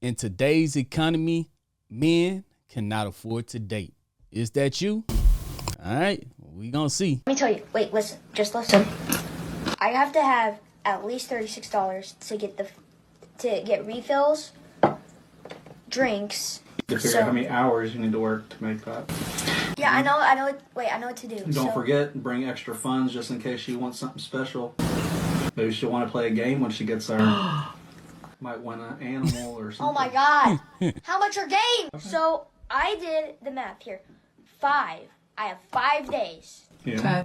In today's economy, men cannot afford to date. Is that you? All right, we gonna see. Let me tell you. Wait, listen. Just listen. I have to have at least $36 to get refills, drinks. To figure out how many hours you need to work to make that. Yeah, I know. Wait, I know what to do. Don't forget, bring extra funds just in case she wants something special. Maybe she'll want to play a game when she gets there. Might want an animal or something. Oh my God! How much are games? Okay. So I did the math here. 5. I have 5 days. Yeah. Okay.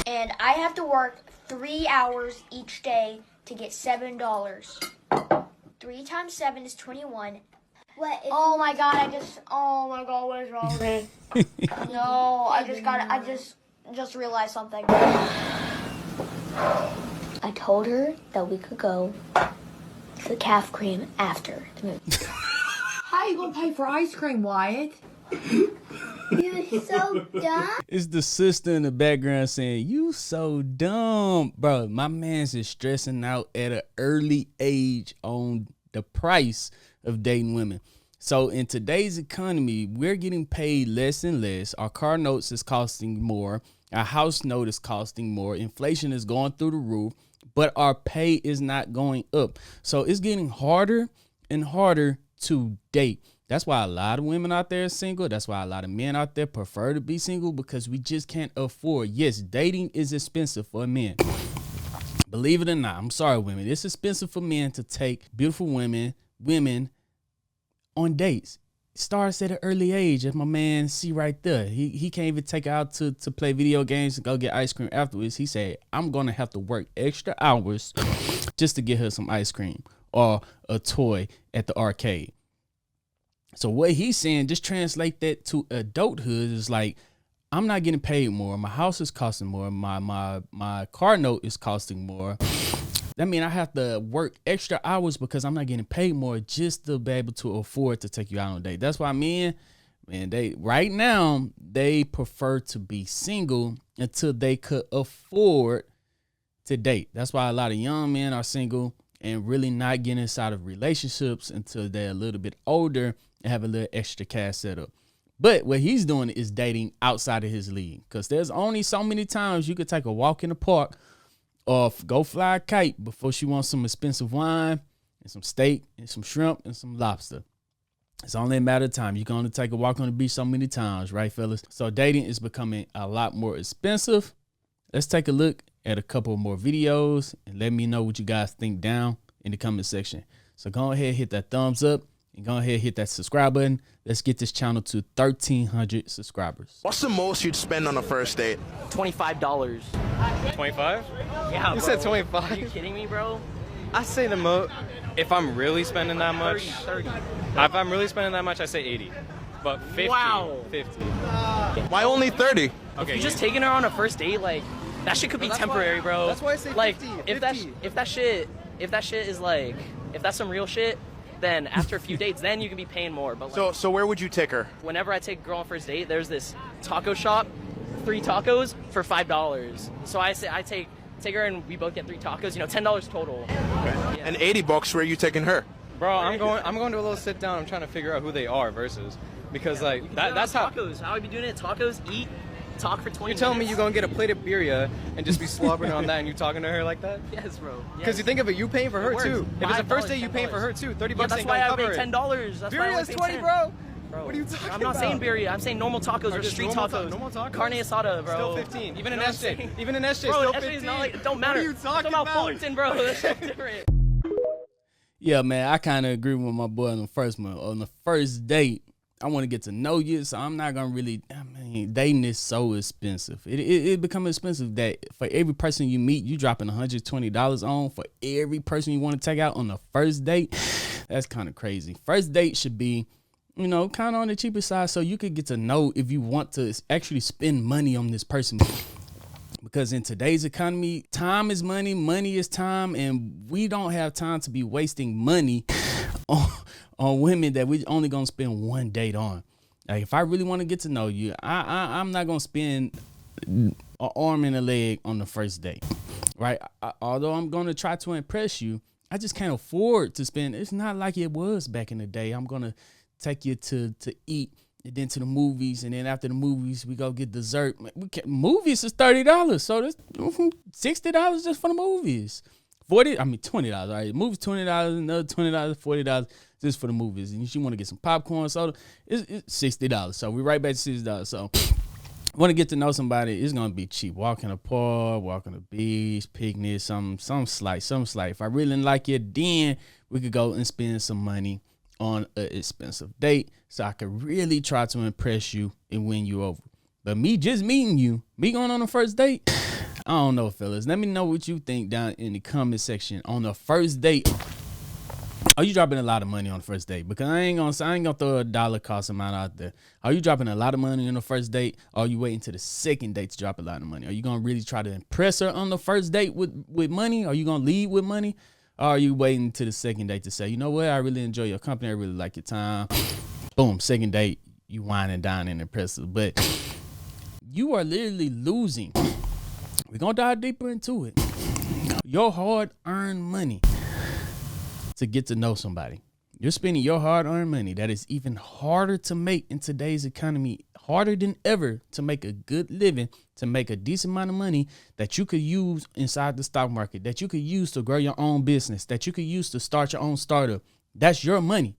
And I have to work 3 hours each day to get $7. 3 times 7 is 21. What? Oh my God! Oh my God! What is wrong with me? No, I just realized something. I told her that we could go to the calf cream after the movie. How you gonna pay for ice cream, Wyatt? You're so dumb. It's the sister in the background saying, "You so dumb." Bro, my man's is stressing out at an early age on the price of dating women. So in today's economy, we're getting paid less and less. Our car notes is costing more. Our house note is costing more. Inflation is going through the roof, but our pay is not going up. So it's getting harder and harder to date. That's why a lot of women out there are single. That's why a lot of men out there prefer to be single, because we just can't afford. Yes, dating is expensive for men. Believe it or not, I'm sorry, women. It's expensive for men to take beautiful women on dates. It starts at an early age, as my man see right there. He can't even take her out to play video games and go get ice cream afterwards. He said, I'm going to have to work extra hours just to get her some ice cream or a toy at the arcade. So what he's saying, just translate that to adulthood, is like, I'm not getting paid more. My house is costing more. My car note is costing more. That means I have to work extra hours because I'm not getting paid more just to be able to afford to take you out on a date. That's why men, they right now, they prefer to be single until they could afford to date. That's why a lot of young men are single and really not getting inside of relationships until they're a little bit older and have a little extra cash set up. But what he's doing is dating outside of his league, because there's only so many times you could take a walk in the park or go fly a kite before she wants some expensive wine and some steak and some shrimp and some lobster. It's only a matter of time. You can only take a walk on the beach so many times, right, fellas? So dating is becoming a lot more expensive. Let's take a look at a couple more videos and let me know what you guys think down in the comment section. So go ahead, hit that thumbs up, and go ahead, hit that subscribe button. Let's get this channel to 1,300 subscribers. What's the most you'd spend on a first date? $25. 25? Yeah, You bro. said 25? Are you kidding me, bro? I say the most, if I'm really spending that much, 30. if I'm really spending that much, I say 80. But 50, Wow. 50. Why only 30? Okay, You just taking her on a first date, like, that shit could be that's temporary, why- bro. that's why I say like, 50, if that shit is like, if that's some real shit, then after a few dates, then you can be paying more. But like, So where would you take her? whenever I take a girl on first date, there's this taco shop, 3 tacos for $5. So I say I take her and we both get 3 tacos. You know, $10 total. Yeah. And $80, where are you taking her? Bro, I'm going to a little sit down. I'm trying to figure out who they are versus, because like that's how. Tacos. How I be doing it? Tacos, eat, talk for 20 You're telling me minutes. you're gonna get a plate of birria and just be slobbering on that, and you talking to her like that? Yes, bro. Because you think of it, you paying for her works. too. If it's a first $5, date, you paying for her too. $30 Yeah, that's ain't why gonna I cover paid it. $10. That's why I only Birria's paid 20, 10. bro. Bro, What are you talking I'm not about? saying birria. I'm saying normal tacos or just street normal tacos. normal tacos? Carne asada, bro. Still 15. Even in You know what I'm SJ. saying? Even in SJ, Bro, still SJ 15. is not like, it don't matter. What are you talking I'm about about? Fullerton, bro. That's so different. Yeah, man, I kind of agree with my boy on the first one. On the first date, I want to get to know you, so I'm not gonna really. Dating is so expensive. It becomes expensive that for every person you meet, you dropping $120 on. For every person you want to take out on the first date, that's kind of crazy. First date should be, kind of on the cheaper side, so you could get to know if you want to actually spend money on this person. Because in today's economy, time is money, money is time, and we don't have time to be wasting money on women that we only gonna spend one date on. Like, if I really want to get to know you, I'm not gonna spend an arm and a leg on the first date, right? Although I'm gonna try to impress you, I just can't afford to spend. It's not like it was back in the day. I'm gonna take you to eat and then to the movies, and then after the movies we go get dessert. Movies is $30, so that's $60 just for the movies. $20. All right, movies $20, another $20, $40 just for the movies. And if you want to get some popcorn, soda, it's $60. So we right back to $60. So want to get to know somebody, it's gonna be cheap. Walk in a park, walk on the beach, picnic, some slight. If I really like you, then we could go and spend some money on an expensive date, so I could really try to impress you and win you over. But me just meeting you, me going on a first date, I don't know, fellas. Let me know what you think down in the comment section. On the first date, are you dropping a lot of money on the first date? Because I ain't gonna throw a dollar cost amount out there. Are you dropping a lot of money on the first date? Or are you waiting to the second date to drop a lot of money? Are you gonna really try to impress her on the first date with money? Are you gonna lead with money? Or are you waiting to the second date to say, you know what, I really enjoy your company, I really like your time. Boom, second date, you wine and dine and impressive. But you are literally losing. We're gonna dive deeper into it. Your hard-earned money to get to know somebody. You're spending your hard-earned money that is even harder to make in today's economy, harder than ever to make a good living, to make a decent amount of money that you could use inside the stock market, that you could use to grow your own business, that you could use to start your own startup. That's your money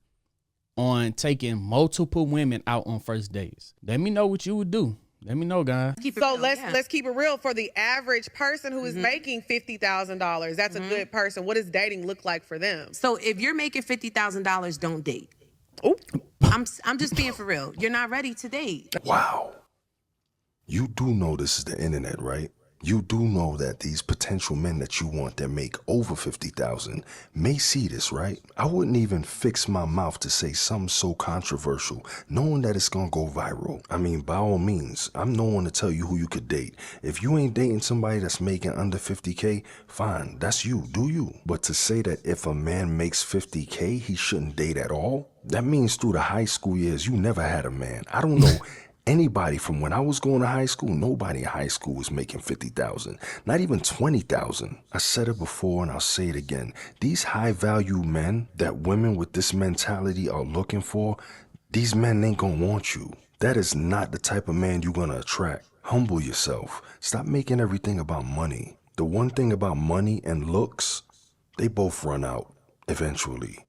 on taking multiple women out on first dates. Let me know what you would do. Let me know, guys. So let's keep it real. For the average person who is making $50,000, that's a good person. What does dating look like for them? So if you're making $50,000, don't date. Ooh. I'm just being for real. You're not ready to date. Wow. You do know this is the internet, right? You do know that these potential men that you want that make over 50,000 may see this, right? I wouldn't even fix my mouth to say something so controversial, knowing that it's gonna go viral. I mean, by all means, I'm no one to tell you who you could date. If you ain't dating somebody that's making under 50K, fine, that's you, do you. But to say that if a man makes 50K, he shouldn't date at all, that means through the high school years, you never had a man. I don't know. Anybody from when I was going to high school, nobody in high school was making 50,000, not even 20,000. I said it before and I'll say it again. These high value men that women with this mentality are looking for, these men ain't gonna want you. That is not the type of man you're gonna attract. Humble yourself. Stop making everything about money. The one thing about money and looks, they both run out eventually.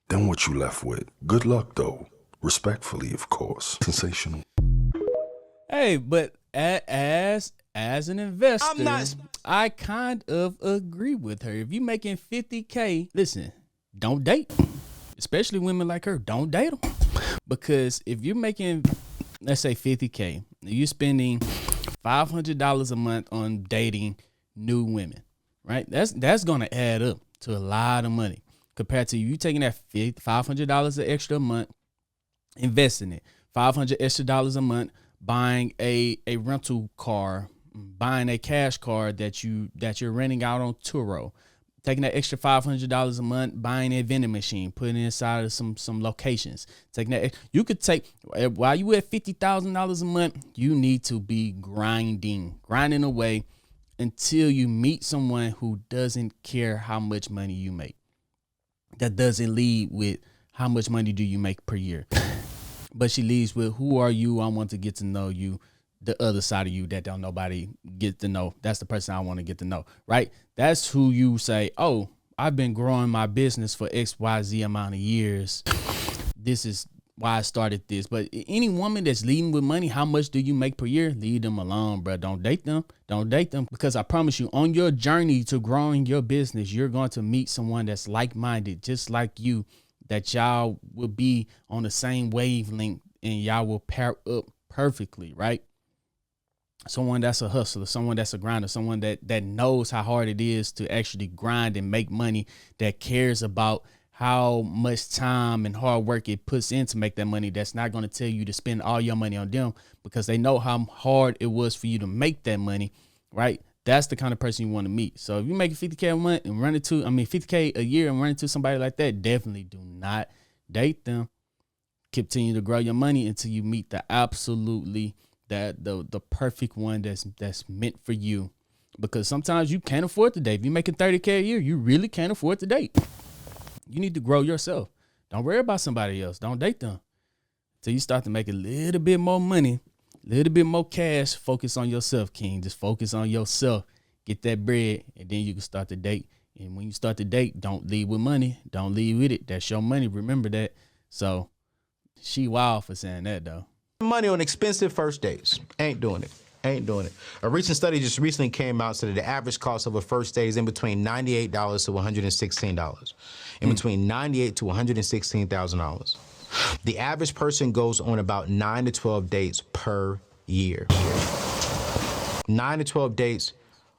Then what you left with? Good luck though. Respectfully, of course. Sensational. Hey, but as an investor, I kind of agree with her. If you're making 50K, listen, don't date. Especially women like her, don't date them. Because if you're making, let's say 50K, you're spending $500 a month on dating new women, right? That's gonna add up to a lot of money compared to you taking that $500 an extra a month, investing it, $500 extra a month, buying a rental car, buying a cash car that you're renting out on Turo, taking that extra $500 a month, buying a vending machine, putting it inside of some locations. Taking that, you could take, while you at $50,000 a month, you need to be grinding away until you meet someone who doesn't care how much money you make. That doesn't lead with how much money do you make per year. But she leads with, who are you? I want to get to know you. The other side of you that don't nobody get to know. That's the person I want to get to know, right? That's who you say, oh, I've been growing my business for XYZ amount of years. This is why I started this. But any woman that's leading with money, how much do you make per year? Leave them alone, bro. Don't date them. Don't date them. Because I promise you, on your journey to growing your business, you're going to meet someone that's like-minded, just like you, that y'all will be on the same wavelength and y'all will pair up perfectly, right? Someone that's a hustler, someone that's a grinder, someone that knows how hard it is to actually grind and make money, that cares about how much time and hard work it puts in to make that money. That's not going to tell you to spend all your money on them because they know how hard it was for you to make that money, right? That's the kind of person you want to meet. So if you make 50K a month and run into, 50K a year and run into somebody like that, definitely do not date them. Continue to grow your money until you meet the absolutely the perfect one that's meant for you. Because sometimes you can't afford to date. If you're making $30K a year, you really can't afford to date. You need to grow yourself. Don't worry about somebody else. Don't date them. Till you start to make a little bit more money, a little bit more cash. Focus on yourself, King. Just focus on yourself. Get that bread, and then you can start to date. And when you start to date, don't leave with money. Don't leave with it. That's your money. Remember that. So she wild for saying that, though. Money on expensive first dates. Ain't doing it. Ain't doing it. A recent study just recently came out said that the average cost of a first date is in between $98 to $116. In between $98 to $116,000. The average person goes on about 9 to 12 dates per year. 9 to 12 dates.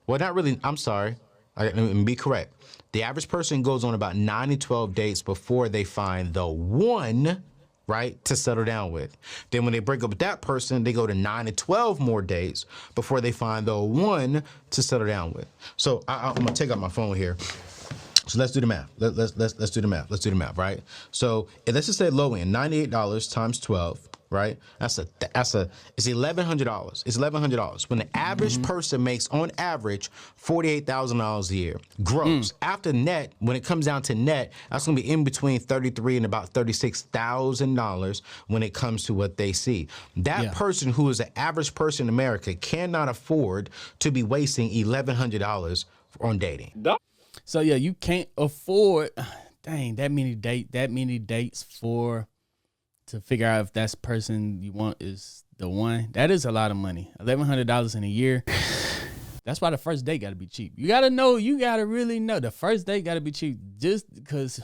Well, not really. I'm sorry. Let me be correct. The average person goes on about 9 to 12 dates before they find the one, right, to settle down with. Then when they break up with that person, they go to 9 to 12 more dates before they find the one to settle down with. So I'm gonna take out my phone here. So let's do the math. Let's do the math. Let's do the math, right? So let's just say low end, $98 times 12, right? It's $1,100. It's $1,100. When the average person makes on average $48,000 a year, gross. After net, when it comes down to net, that's gonna be in between $33,000 and about $36,000 when it comes to what they see. That person who is an average person in America cannot afford to be wasting $1,100 on dating. So yeah, you can't afford, dang, that many dates to figure out if that person you want is the one. That is a lot of money. $1,100 in a year. That's why the first date got to be cheap. You got to really know the first date got to be cheap, just because,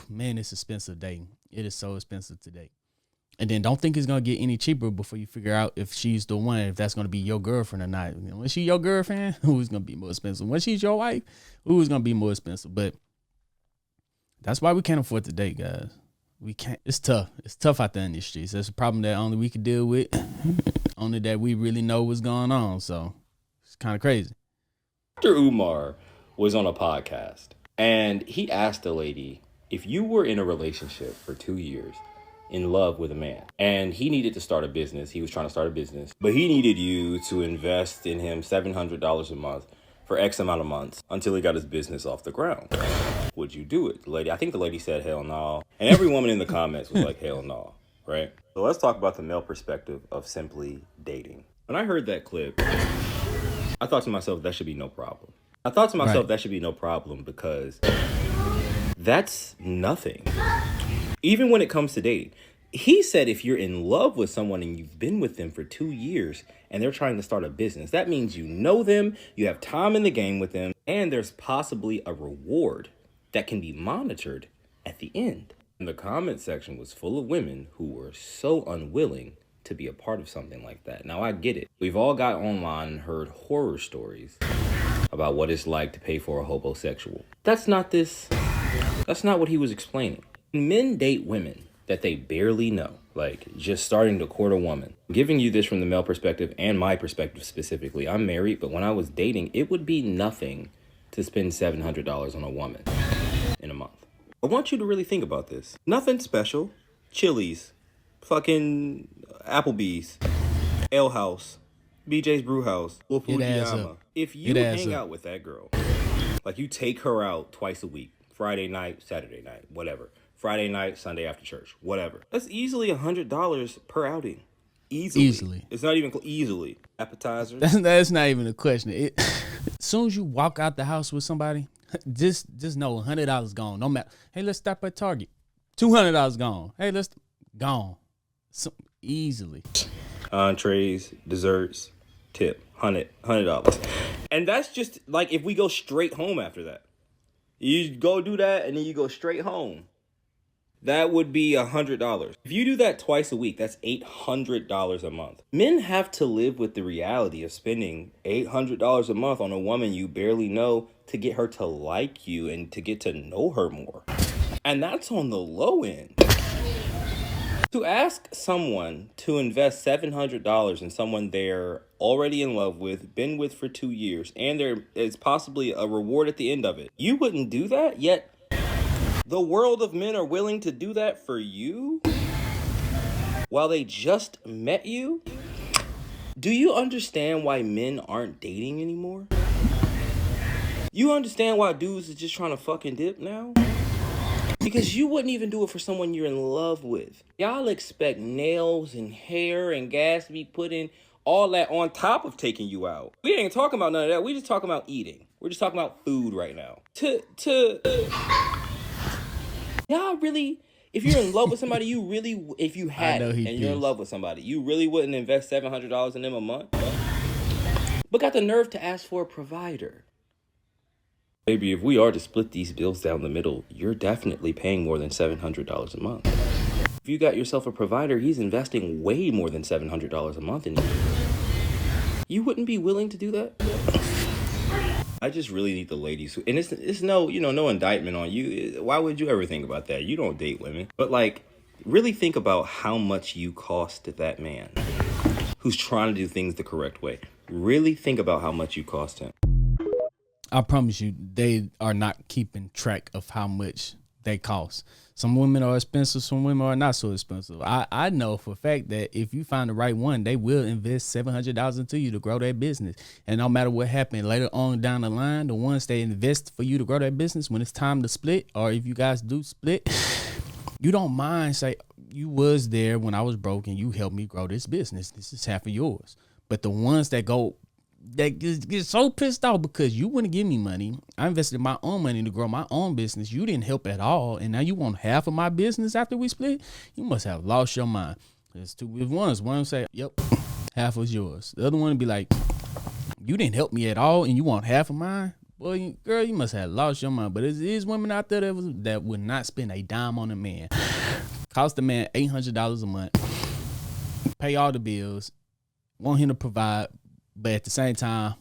man, it's expensive dating. It is so expensive to date. And then don't think it's going to get any cheaper before you figure out if she's the one, if that's going to be your girlfriend or not. When she's your girlfriend, who's going to be more expensive? When she's your wife, who's going to be more expensive? But that's why we can't afford to date, guys. We can't. It's tough. It's tough out there in these streets. That's a problem that only we can deal with. Only that we really know what's going on. So it's kind of crazy. Dr. Umar was on a podcast, and he asked the lady, if you were in a relationship for 2 years, in love with a man, and he needed to start a business. He was trying to start a business, but he needed you to invest in him $700 a month for X amount of months until he got his business off the ground. Would you do it? I think the lady said hell no. And every woman in the comments was like, hell no, right? So let's talk about the male perspective of simply dating. When I heard that clip, I thought to myself, that should be no problem. That should be no problem because that's nothing. Even when it comes to dating, he said if you're in love with someone and you've been with them for 2 years and they're trying to start a business, that means you know them, you have time in the game with them, and there's possibly a reward that can be monitored at the end. And the comment section was full of women who were so unwilling to be a part of something like that. Now, I get it. We've all got online and heard horror stories about what it's like to pay for a homosexual. That's not what he was explaining. Men date women that they barely know, like just starting to court a woman. I'm giving you this from the male perspective and my perspective specifically. I'm married, but when I was dating, it would be nothing to spend $700 on a woman in a month. I want you to really think about this. Nothing special. Chili's, fucking Applebee's, Ale House, BJ's Brew House, Fujiyama. If you hang out with that girl, like you take her out twice a week, Friday night, Saturday night, whatever. Friday night, Sunday after church, whatever. That's easily $100 per outing. Easily. It's not even easily. Appetizers. That's not even a question. As soon as you walk out the house with somebody, just know $100 gone. No matter. Hey, let's stop at Target. $200 gone. Hey, gone. So easily. Entrees, desserts, tip, $100. And that's just like if we go straight home after that. You go do that and then you go straight home. That would be $100. If you do that twice a week, that's $800 a month. Men have to live with the reality of spending $800 a month on a woman you barely know to get her to like you and to get to know her more. And that's on the low end. To ask someone to invest $700 in someone they're already in love with, been with for 2 years, and there is possibly a reward at the end of it, you wouldn't do that? Yet the world of men are willing to do that for you while they just met you? Do you understand why men aren't dating anymore? You understand why dudes is just trying to fucking dip now? Because you wouldn't even do it for someone you're in love with. Y'all expect nails and hair and gas to be put in, all that on top of taking you out. We ain't talking about none of that. We just talking about eating. We're just talking about food right now. Y'all really, if you're in love with somebody, you really, if you had it and you're in love with somebody, you really wouldn't invest $700 in them a month? But got the nerve to ask for a provider. Baby, if we are to split these bills down the middle, you're definitely paying more than $700 a month. If you got yourself a provider, he's investing way more than $700 a month in you. You wouldn't be willing to do that? I just really need the ladies who, and it's no, no indictment on you. Why would you ever think about that? You don't date women. But like, really think about how much you cost that man who's trying to do things the correct way. Really think about how much you cost him. I promise you, they are not keeping track of how much they cost. Some women are expensive, some women are not so expensive. I know for a fact that if you find the right one, they will invest $700 into you to grow their business. And no matter what happened later on down the line, the ones they invest for you to grow their business, when it's time to split, or if you guys do split, you don't mind say, you was there when I was broke and you helped me grow this business. This is half of yours. But the ones that get so pissed off because you wouldn't give me money. I invested my own money to grow my own business. You didn't help at all. And now you want half of my business after we split? You must have lost your mind. There's two with ones. One say, yep, half was yours. The other one would be like, you didn't help me at all and you want half of mine? Boy, girl, you must have lost your mind. But there is women out there that would not spend a dime on a man. Cost the man $800 a month. Pay all the bills. Want him to provide. But at the same time,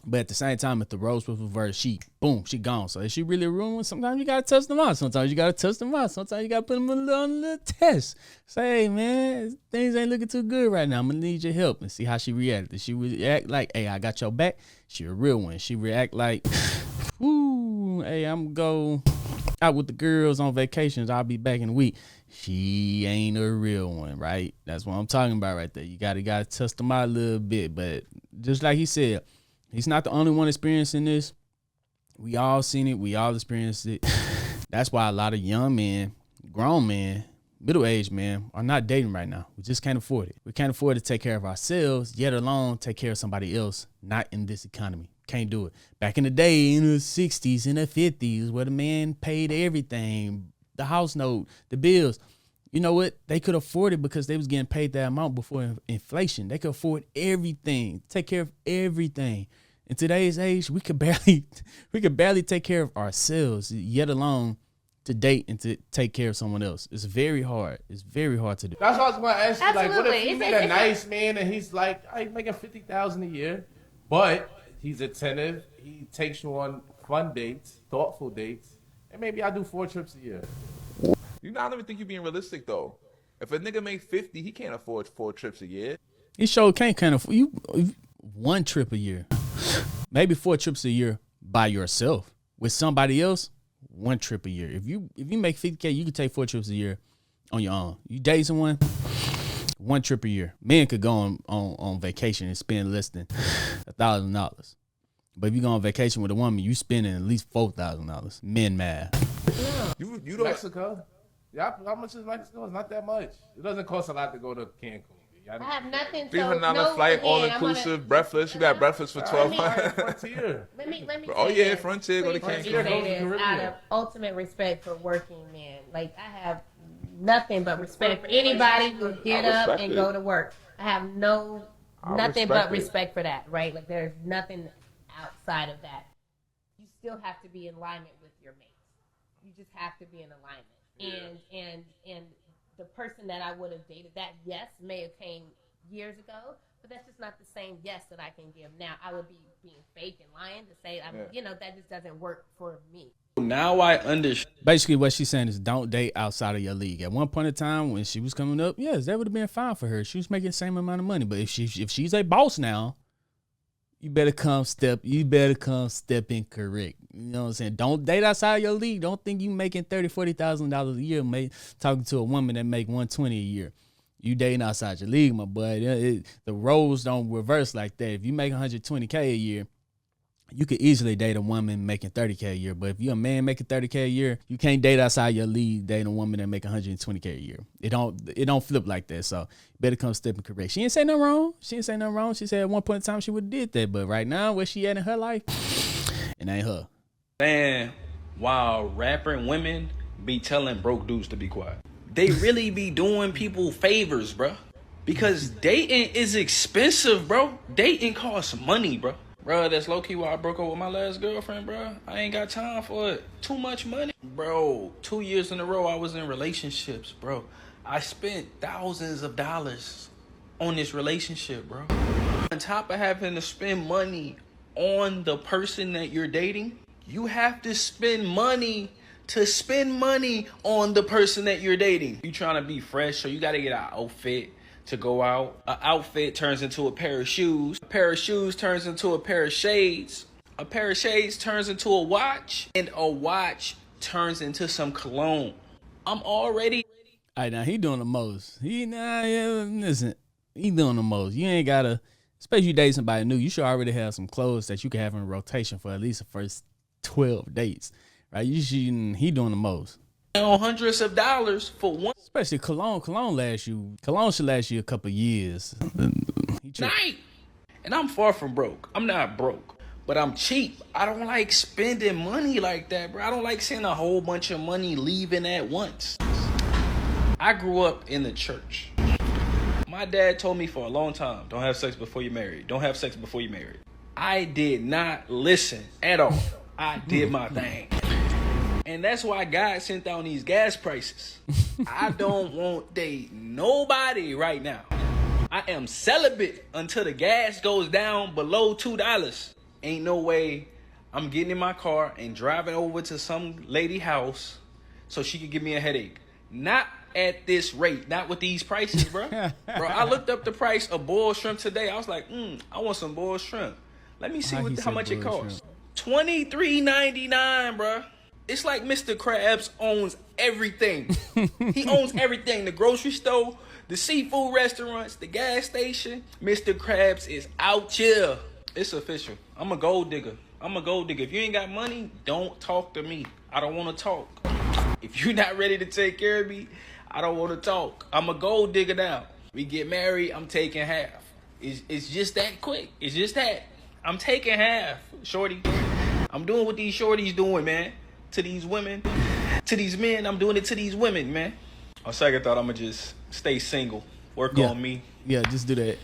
if the roles was reversed, she gone. So is she really ruined? Sometimes you gotta test them out. Sometimes you gotta test them out. Sometimes you gotta put them on a little test. Say, hey man, things ain't looking too good right now. I'm gonna need your help and see how she reacted. Did she react like, hey, I got your back? She a real one. She react like, whoo, hey, I'm gonna go out with the girls on vacations. I'll be back in a week. She ain't a real one, right? That's what I'm talking about right there. You gotta test them out a little bit. But just like he said, he's not the only one experiencing this. We all seen it. We all experienced it. That's why a lot of young men, grown men, middle-aged men are not dating right now. We just can't afford it. We can't afford to take care of ourselves, yet alone take care of somebody else, not in this economy. Can't do it. Back in the day, in the 60s, in the 50s, where the man paid everything, the house note, the bills. You know what? They could afford it because they was getting paid that amount before inflation. They could afford everything, take care of everything. In today's age, we could barely take care of ourselves, yet alone to date and to take care of someone else. It's very hard. It's very hard to do. That's what I was going to ask you. Like, what if you Absolutely. meet a nice man and he's like, I'm making $50,000 a year, but he's attentive. He takes you on fun dates, thoughtful dates, and maybe I do 4 trips a year. I don't even think you're being realistic though. If a nigga make 50, he can't afford 4 trips a year. He sure can't afford you 1 trip a year, maybe 4 trips a year by yourself. With somebody else, 1 trip a year. If you make $50K, you can take 4 trips a year on your own. You date someone, 1 trip a year. Men could go on vacation and spend less than $1,000. But if you go on vacation with a woman, you spending at least $4,000. Men mad. Yeah. You don't Mexico. Yeah, how much is Mexico? It's not that much. It doesn't cost a lot to go to Cancun. I have nothing. $300 flight, all inclusive, breakfast. You got breakfast for $1,200. Frontier. Let me. Oh yeah, Frontier. Go to Cancun. Out of ultimate respect for working men, like I have nothing but respect for anybody who get up and go to work. I have nothing but respect for that. Right? Like there's nothing outside of that. You still have to be in alignment with your mates. You just have to be in alignment. And the person that I would have dated, that yes may have came years ago, but that's just not the same yes that I can give now. I would be being fake and lying to say, that just doesn't work for me. Now I understand. Basically, what she's saying is don't date outside of your league. At one point in time, when she was coming up, yes, that would have been fine for her. She was making the same amount of money. But if she's a boss now, you better come stepping correct. You know what I'm saying? Don't date outside your league. Don't think you making $30,000, $40,000 a year talking to a woman that make $120 a year. You dating outside your league, my boy. The roles don't reverse like that. If you make $120K a year you could easily date a woman making $30K a year. But if you're a man making $30K a year, you can't date outside your league dating a woman that make $120K a year. It don't flip like that. So better come step and correct. She didn't say nothing wrong. She said at one point in time she would have did that. But right now, where she at in her life, it ain't her. Man, while rapping women be telling broke dudes to be quiet. They really be doing people favors, bro. Because dating is expensive, bro. Dating costs money, bro. Bro, that's low-key why I broke up with my last girlfriend, bro. I ain't got time for it. Too much money. Bro, 2 years in a row I was in relationships, bro. I spent thousands of dollars on this relationship, bro. On top of having to spend money on the person that you're dating, you have to spend money on the person that you're dating. You trying to be fresh, so you got to get an outfit to go out. An outfit turns into a pair of shoes. A pair of shoes turns into a pair of shades. A pair of shades turns into a watch. And a watch turns into some cologne. I'm already... All right, now he doing the most. Listen, he doing the most. You ain't got to, especially you date somebody new, you should already have some clothes that you can have in rotation for at least the first 12 dates. Right? He doing the most. On hundreds of dollars for one. Especially cologne. Cologne should last you a couple years. Night. And I'm far from broke. I'm not broke, but I'm cheap. I don't like spending money like that, bro. I don't like seeing a whole bunch of money leaving at once. I grew up in the church. My dad told me for a long time, don't have sex before you're married. Don't have sex before you're married. I did not listen at all. I did my thing. And that's why God sent down these gas prices. I don't want date nobody right now. I am celibate until the gas goes down below $2. Ain't no way I'm getting in my car and driving over to some lady house so she could give me a headache. Not at this rate. Not with these prices, bro. Bro, I looked up the price of boiled shrimp today. I was like, I want some boiled shrimp. Let me see how much it costs. $23.99, bro. It's like Mr. Krabs owns everything. He owns everything. The grocery store, the seafood restaurants, the gas station. Mr. Krabs is out here. It's official. I'm a gold digger. If you ain't got money, don't talk to me. I don't want to talk. If you're not ready to take care of me, I don't want to talk. I'm a gold digger now. We get married, I'm taking half. It's just that quick. It's just that. I'm taking half, shorty. I'm doing what these shorties doing, man. To these women, to these men, I'm doing it to these women, man. On second thought, I'm gonna just stay single, work on me. Yeah, just do that.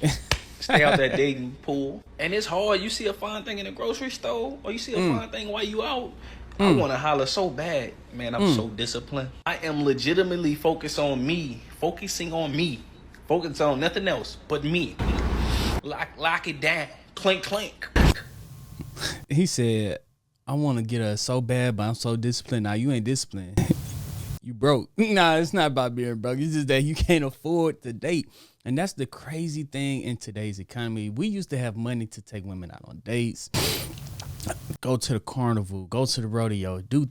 Stay out that dating pool. And it's hard. You see a fine thing in the grocery store, or you see a fine thing while you out. I want to holler so bad, man. I'm so disciplined. I am legitimately focusing on me, focusing on nothing else but me. Lock it down, clink clink. He said, I want to get her so bad, but I'm so disciplined. Now, you ain't disciplined. You broke. Nah, it's not about being broke. It's just that you can't afford to date. And that's the crazy thing in today's economy. We used to have money to take women out on dates, go to the carnival, go to the rodeo, do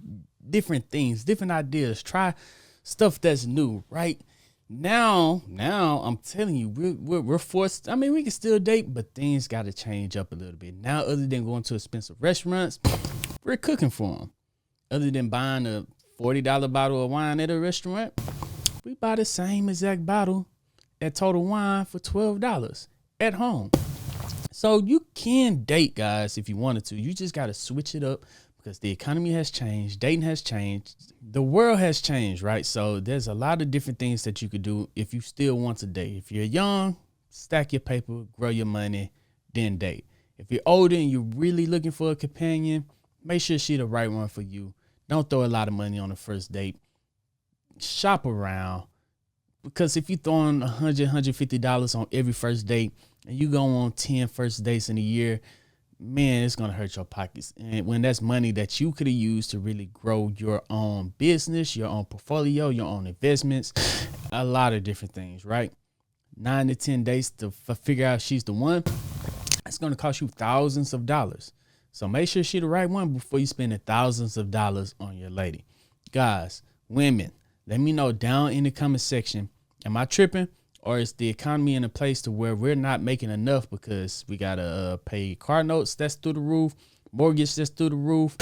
different things, different ideas, try stuff that's new, right? Now I'm telling you, we're forced. I mean, we can still date, but things got to change up a little bit. Now, other than going to expensive restaurants, we're cooking for them. Other than buying a $40 bottle of wine at a restaurant, we buy the same exact bottle at Total Wine for $12 at home. So you can date, guys, if you wanted to. You just got to switch it up because the economy has changed. Dating has changed. The world has changed, right? So there's a lot of different things that you could do if you still want to date. If you're young, stack your paper, grow your money, then date. If you're older and you're really looking for a companion, make sure she's the right one for you. Don't throw a lot of money on the first date. Shop around. Because if you're throwing $100, $150 on every first date and you go on 10 first dates in a year, man, it's going to hurt your pockets. And when that's money that you could have used to really grow your own business, your own portfolio, your own investments, a lot of different things, right? 9 to 10 dates to figure out she's the one, it's going to cost you thousands of dollars. So make sure she's the right one before you spend thousands of dollars on your lady. Guys, women, let me know down in the comment section, am I tripping? Or is the economy in a place to where we're not making enough because we got to pay car notes that's through the roof, mortgage that's through the roof,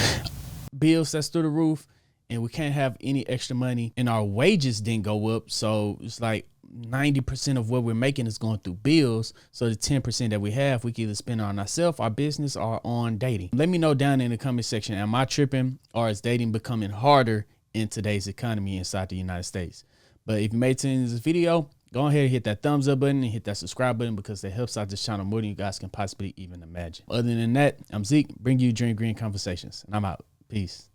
bills that's through the roof, and we can't have any extra money, and our wages didn't go up. So it's like 90% of what we're making is going through bills. So the 10% that we have, we can either spend on ourselves, our business, or on dating. Let me know down in the comment section, am I tripping, or is dating becoming harder in today's economy inside the United States? But if you made it to the end of this video, go ahead and hit that thumbs up button and hit that subscribe button, because that helps out this channel more than you guys can possibly even imagine. Other than that, I'm Zeke, bring you Dream Green Conversations, and I'm out. Peace.